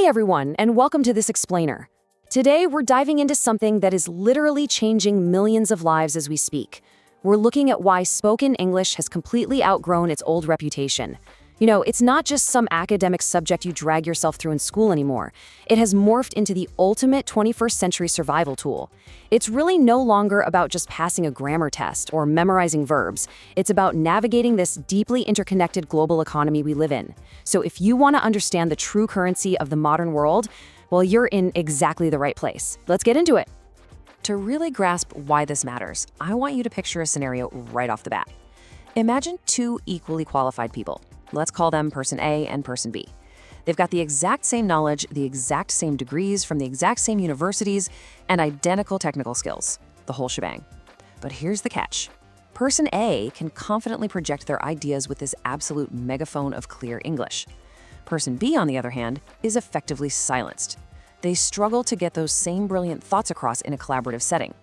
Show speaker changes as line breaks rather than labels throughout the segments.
Hey everyone, and welcome to this explainer. Today, we're diving into something that is literally changing millions of lives as we speak. We're looking at why spoken English has completely outgrown its old reputation. You know, it's not just some academic subject you drag yourself through in school anymore. It has morphed into the ultimate 21st century survival tool. It's really no longer about just passing a grammar test or memorizing verbs. It's about navigating this deeply interconnected global economy we live in. So if you want to understand the true currency of the modern world, well, you're in exactly the right place. Let's get into it. To really grasp why this matters, I want you to picture a scenario right off the bat. Imagine two equally qualified people. Let's call them person A and person B. They've got the exact same knowledge, the exact same degrees from the exact same universities, and identical technical skills, the whole shebang. But here's the catch. Person A can confidently project their ideas with this absolute megaphone of clear English. Person B, on the other hand, is effectively silenced. They struggle to get those same brilliant thoughts across in a collaborative setting.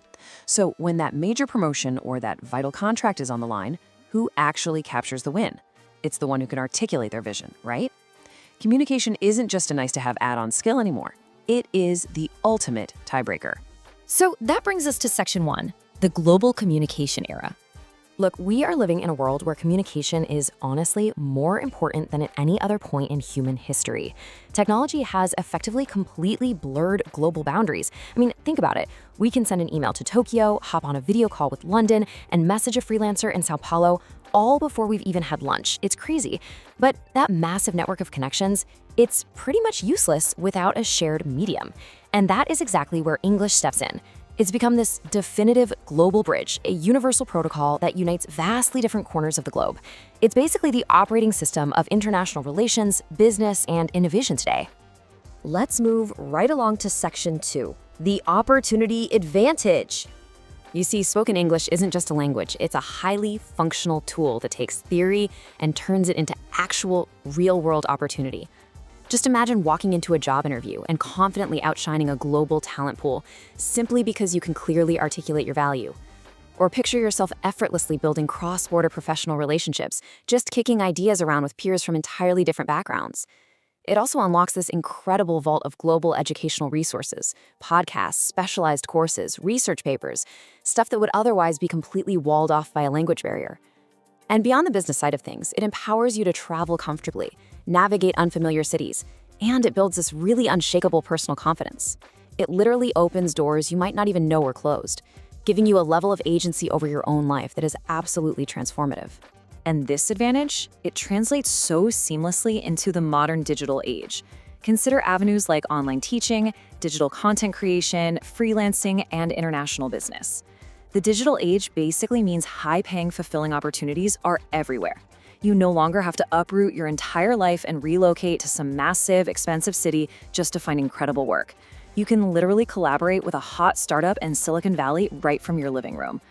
So when that major promotion or that vital contract is on the line, who actually captures the win? It's the one who can articulate their vision, right? Communication isn't just a nice-to-have add-on skill anymore. It is the ultimate tiebreaker.
So that brings us to section 1, the global communication era. Look, we are living in a world where communication is honestly more important than at any other point in human history. Technology has effectively completely blurred global boundaries. I mean, think about it. We can send an email to Tokyo, hop on a video call with London, and message a freelancer in Sao Paulo, all before we've even had lunch. It's crazy. But that massive network of connections, it's pretty much useless without a shared medium. And that is exactly where English steps in. It's become this definitive global bridge, a universal protocol that unites vastly different corners of the globe. It's basically the operating system of international relations, business, and innovation today. Let's move right along to section 2, the opportunity advantage. You see, spoken English isn't just a language, it's a highly functional tool that takes theory and turns it into actual real-world opportunity. Just imagine walking into a job interview and confidently outshining a global talent pool simply because you can clearly articulate your value. Or picture yourself effortlessly building cross-border professional relationships, just kicking ideas around with peers from entirely different backgrounds. It also unlocks this incredible vault of global educational resources, podcasts, specialized courses, research papers, stuff that would otherwise be completely walled off by a language barrier. And beyond the business side of things, it empowers you to travel comfortably, navigate unfamiliar cities, and it builds this really unshakable personal confidence. It literally opens doors you might not even know were closed, giving you a level of agency over your own life that is absolutely transformative. And this advantage, it translates so seamlessly into the modern digital age. Consider avenues like online teaching, digital content creation, freelancing, and international business. The digital age basically means high-paying, fulfilling opportunities are everywhere. You no longer have to uproot your entire life and relocate to some massive, expensive city just to find incredible work. You can literally collaborate with a hot startup in Silicon Valley right from your living room.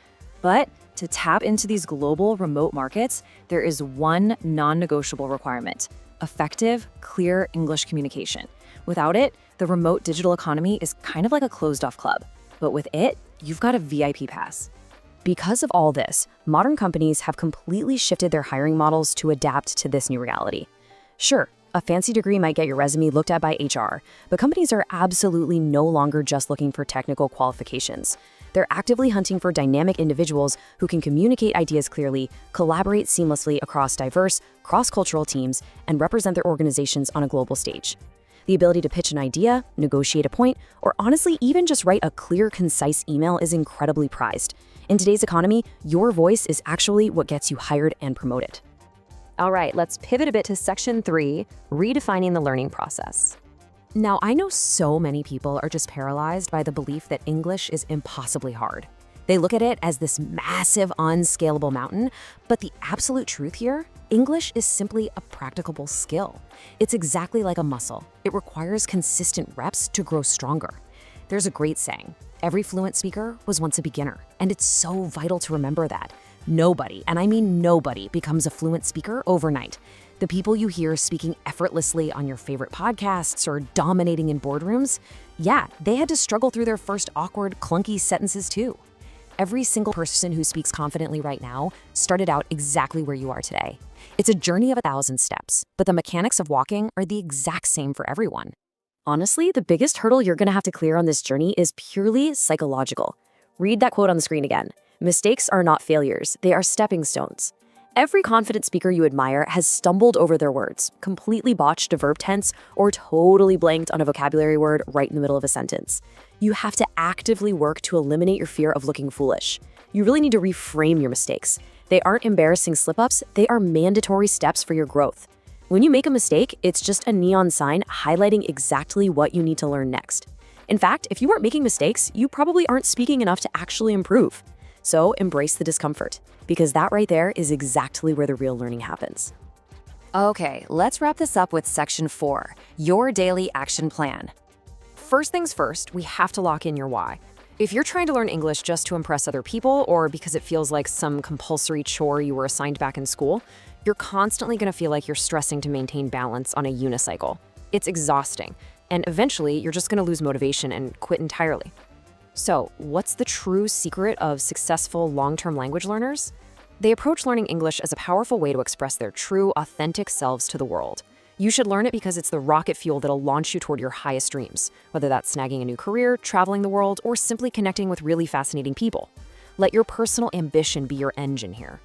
But to tap into these global remote markets, there is one non-negotiable requirement: effective, clear English communication. Without it, the remote digital economy is kind of like a closed-off club. But with it, you've got a VIP pass. Because of all this, modern companies have completely shifted their hiring models to adapt to this new reality. Sure, a fancy degree might get your resume looked at by HR, but companies are absolutely no longer just looking for technical qualifications. They're actively hunting for dynamic individuals who can communicate ideas clearly, collaborate seamlessly across diverse, cross-cultural teams, and represent their organizations on a global stage. The ability to pitch an idea, negotiate a point, or honestly even just write a clear, concise email is incredibly prized. In today's economy, your voice is actually what gets you hired and promoted. All right, let's pivot a bit to section 3, redefining the learning process. Now, I know so many people are just paralyzed by the belief that English is impossibly hard. They look at it as this massive, unscalable mountain, but the absolute truth here, English is simply a practicable skill. It's exactly like a muscle. It requires consistent reps to grow stronger. There's a great saying, every fluent speaker was once a beginner, and it's so vital to remember that. Nobody, and I mean nobody, becomes a fluent speaker overnight. The people you hear speaking effortlessly on your favorite podcasts or dominating in boardrooms, yeah, they had to struggle through their first awkward, clunky sentences too. Every single person who speaks confidently right now started out exactly where you are today. It's a journey of 1,000 steps, but the mechanics of walking are the exact same for everyone.
Honestly, the biggest hurdle you're going to have to clear on this journey is purely psychological. Read that quote on the screen again. Mistakes are not failures, they are stepping stones. Every confident speaker you admire has stumbled over their words, completely botched a verb tense, or totally blanked on a vocabulary word right in the middle of a sentence. You have to actively work to eliminate your fear of looking foolish. You really need to reframe your mistakes. They aren't embarrassing slip-ups, they are mandatory steps for your growth. When you make a mistake, it's just a neon sign highlighting exactly what you need to learn next. In fact, if you weren't making mistakes, you probably aren't speaking enough to actually improve. So embrace the discomfort, because that right there is exactly where the real learning happens.
Okay, let's wrap this up with section 4, your daily action plan.
First things first, we have to lock in your why. If you're trying to learn English just to impress other people or because it feels like some compulsory chore you were assigned back in school, you're constantly going to feel like you're stressing to maintain balance on a unicycle. It's exhausting, and eventually you're just going to lose motivation and quit entirely. So, what's the true secret of successful long-term language learners? They approach learning English as a powerful way to express their true, authentic selves to the world. You should learn it because it's the rocket fuel that'll launch you toward your highest dreams, whether that's snagging a new career, traveling the world, or simply connecting with really fascinating people. Let your personal ambition be your engine here.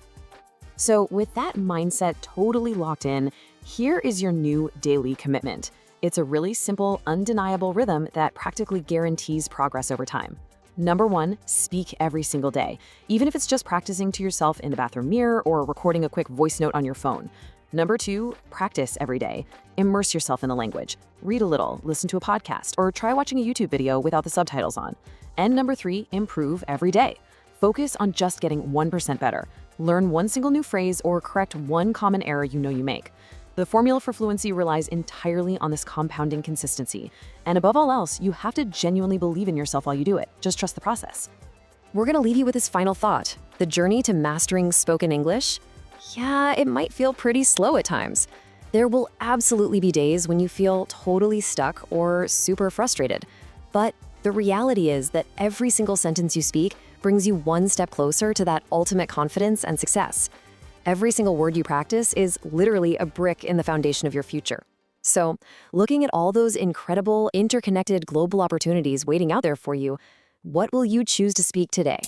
So, with that mindset totally locked in, here is your new daily commitment. It's a really simple, undeniable rhythm that practically guarantees progress over time. Number 1, speak every single day, even if it's just practicing to yourself in the bathroom mirror or recording a quick voice note on your phone. Number 2, practice every day. Immerse yourself in the language. Read a little, listen to a podcast, or try watching a YouTube video without the subtitles on. And number 3, improve every day. Focus on just getting 1% better. Learn one single new phrase or correct one common error you know you make. The formula for fluency relies entirely on this compounding consistency. And above all else, you have to genuinely believe in yourself while you do it. Just trust the process.
We're going to leave you with this final thought. The journey to mastering spoken English? Yeah, it might feel pretty slow at times. There will absolutely be days when you feel totally stuck or super frustrated. But the reality is that every single sentence you speak brings you one step closer to that ultimate confidence and success. Every single word you practice is literally a brick in the foundation of your future. So, looking at all those incredible, interconnected global opportunities waiting out there for you, what will you choose to speak today?